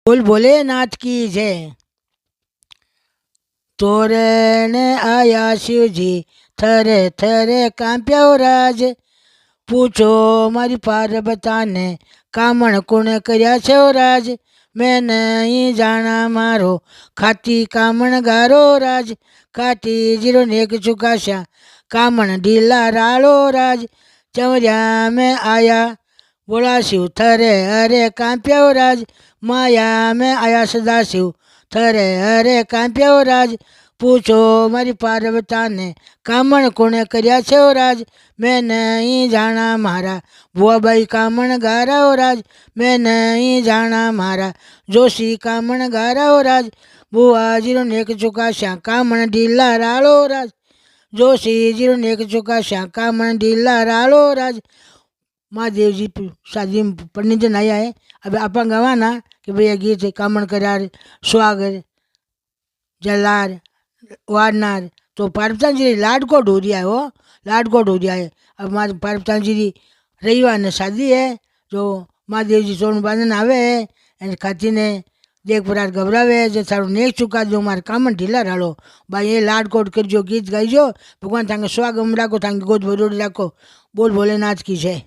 बोल भोलेनाथ की जय। तोरणे आया शिवजी, थरे थरे कांप्यो राज। पूछो मारी पार्वता ने, कामण कुण कर्या छो राज। मैं नहीं जाना मारो, खाती कामण गारो राज। खाती जीरो नेक चुकाशा, कामण ढीला रालो राज। चवरिया में आया बोला शिव, थरे हरे कांप्यो राज। माया में आया सदा शिव, थरे हरे कांप्यो राज। पूछो मारी पार्वता ने, कामण कुणे कर्या छो राज। मैं नहीं जाना मारा भुआबाई कामण गाराओ राज। मैं नहीं जाना मारा जोशी कामण गाराओ राज। बुआ जीरो नेक चुकाशा, कामण ढीला रालो राज। जोशी जीरो नेक चुकाशा, कामण ढीला रालो राज। महादेव जी शादी में पंडित जन आया है। अब आप गवाना कि भैया गीत है कामण करार सुहागर जलार वारनार। तो पार्वता जी लाड को ढूंढिया है वो, लाड को ढूंढिया है। अब मारे पार्वता जी की रविवार ने शादी है। जो महादेव जी सोन बांधन आवे है एने खाती ने देख परार घबरावे है। जो थारो नेक चुका दो मारे कामण ढीला रालो भाई। ये लाड कोट करजो, गीत गाइजो। भगवान थांगे स्वागम राखो, थांगे गोद भरोड़ी राखो। बोल भोलेनाथ की जय।